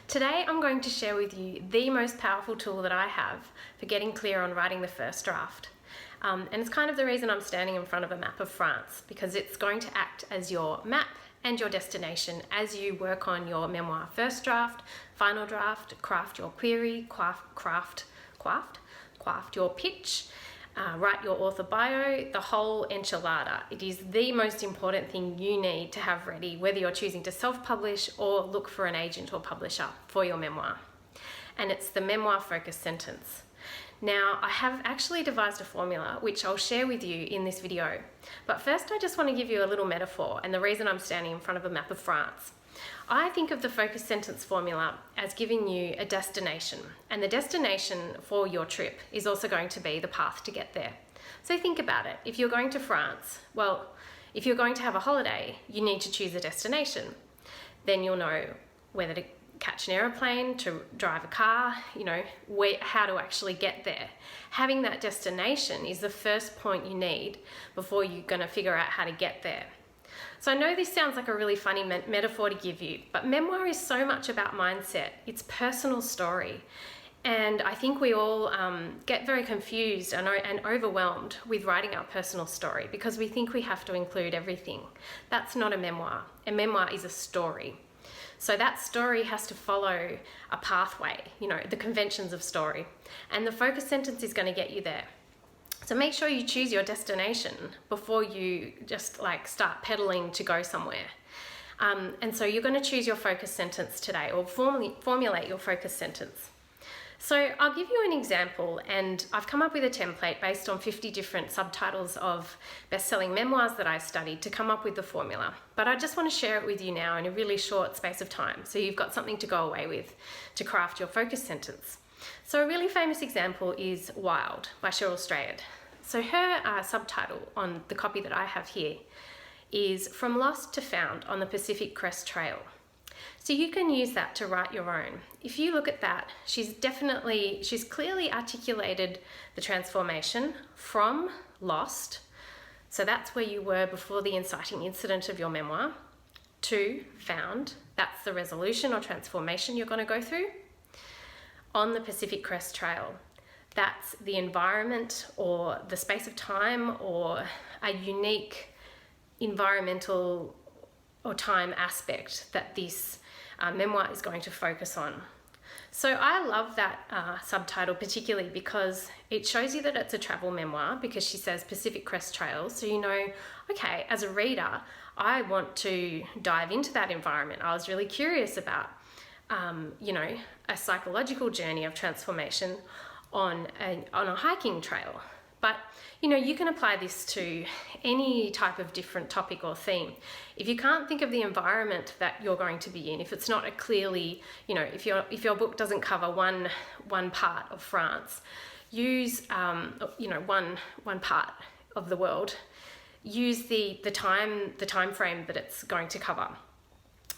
Today I'm going to share with you the most powerful tool that I have for getting clear on writing the first draft. And it's kind of the reason I'm standing in front of a map of France, because it's going to act as your map and your destination as you work on your memoir first draft, final draft, craft your query, craft your pitch, write your author bio, the whole enchilada. It is the most important thing you need to have ready, whether you're choosing to self-publish or look for an agent or publisher for your memoir. And it's the memoir focus sentence. Now, I have actually devised a formula which I'll share with you in this video. But first, I just want to give you a little metaphor and the reason I'm standing in front of a map of France. I think of the focus sentence formula as giving you a destination, and the destination for your trip is also going to be the path to get there. So think about it. If you're going to France, well, if you're going to have a holiday, you need to choose a destination. Then you'll know whether to catch an aeroplane, to drive a car, how to actually get there. Having that destination is the first point you need before you're going to figure out how to get there. So I know this sounds like a really funny metaphor to give you, but memoir is so much about mindset. It's personal story. And I think we all get very confused and overwhelmed with writing our personal story because we think we have to include everything. That's not a memoir. A memoir is a story. So that story has to follow a pathway, the conventions of story. And the focus sentence is going to get you there. So make sure you choose your destination before you just start pedaling to go somewhere. And so you're going to choose your focus sentence today, or formulate your focus sentence. So I'll give you an example, and I've come up with a template based on 50 different subtitles of best-selling memoirs that I've studied to come up with the formula. But I just want to share it with you now in a really short space of time, so you've got something to go away with to craft your focus sentence. So a really famous example is Wild by Cheryl Strayed. So her subtitle on the copy that I have here is From Lost to Found on the Pacific Crest Trail. So you can use that to write your own. If you look at that, she's clearly articulated the transformation from lost, so that's where you were before the inciting incident of your memoir, to found, that's the resolution or transformation you're going to go through, on the Pacific Crest Trail. That's the environment or the space of time or a unique environmental or time aspect that this memoir is going to focus on. So I love that subtitle particularly because it shows you that it's a travel memoir, because she says Pacific Crest Trail. So okay, as a reader, I want to dive into that environment. I was really curious about, a psychological journey of transformation on a hiking trail. But you can apply this to any type of different topic or theme. If you can't think of the environment that you're going to be in, if it's not a clearly, if your book doesn't cover one part of France, use one part of the world. Use the time frame that it's going to cover.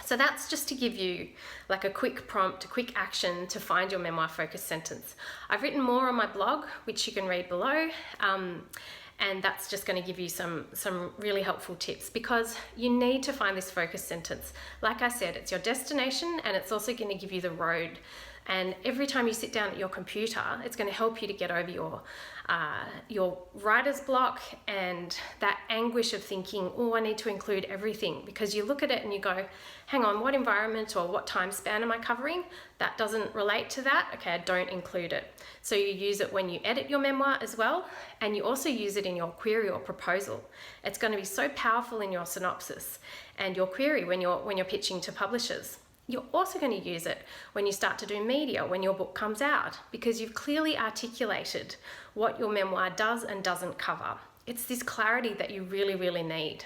So that's just to give you a quick prompt, a quick action to find your memoir focus sentence. I've written more on my blog, which you can read below, and that's just going to give you some really helpful tips, because you need to find this focus sentence. Like I said, it's your destination, and it's also going to give you the road. And every time you sit down at your computer, it's going to help you to get over your writer's block and that anguish of thinking, oh, I need to include everything, because you look at it and you go, hang on, what environment or what time span am I covering? That doesn't relate to that. Okay, I don't include it. So you use it when you edit your memoir as well, and you also use it in your query or proposal. It's going to be so powerful in your synopsis and your query when you're pitching to publishers. You're also going to use it when you start to do media, when your book comes out, because you've clearly articulated what your memoir does and doesn't cover. It's this clarity that you really, really need.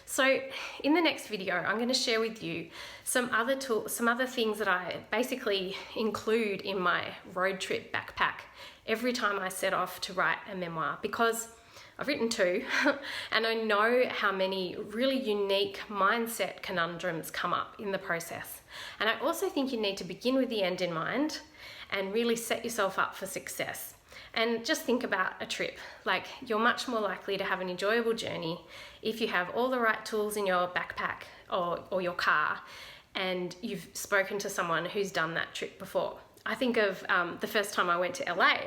So in the next video, I'm going to share with you some other things that I basically include in my road trip backpack every time I set off to write a memoir, because I've written 2 and I know how many really unique mindset conundrums come up in the process. And I also think you need to begin with the end in mind and really set yourself up for success. And just think about a trip. You're much more likely to have an enjoyable journey if you have all the right tools in your backpack or your car, and you've spoken to someone who's done that trip before. I think of the first time I went to LA.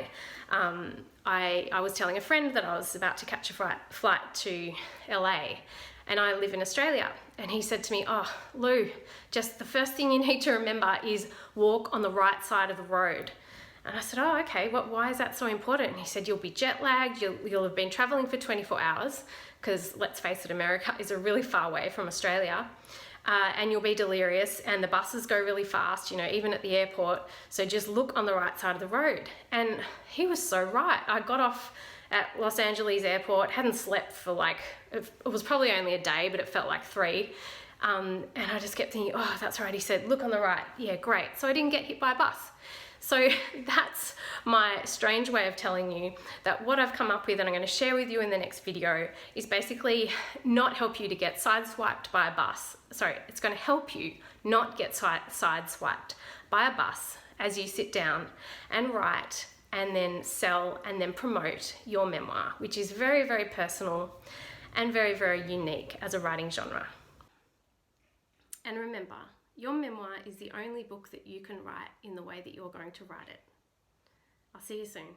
I was telling a friend that I was about to catch a flight to LA, and I live in Australia. And he said to me, "Oh, Lou, just the first thing you need to remember is walk on the right side of the road." And I said, "Oh, okay, why is that so important?" And he said, "You'll be jet lagged, you'll have been traveling for 24 hours, because let's face it, America is a really far way from Australia. And you'll be delirious, and the buses go really fast, even at the airport. So just look on the right side of the road." And he was so right. I got off at Los Angeles airport, hadn't slept for it was probably only a day, but it felt like 3. And I just kept thinking, "Oh, that's right." He said, "Look on the right." Yeah, great. So I didn't get hit by a bus. So that's my strange way of telling you that what I've come up with and I'm going to share with you in the next video is basically not help you to get sideswiped by a bus. Sorry, it's going to help you not get sideswiped by a bus as you sit down and write and then sell and then promote your memoir, which is very, very personal and very, very unique as a writing genre. And remember, your memoir is the only book that you can write in the way that you're going to write it. I'll see you soon.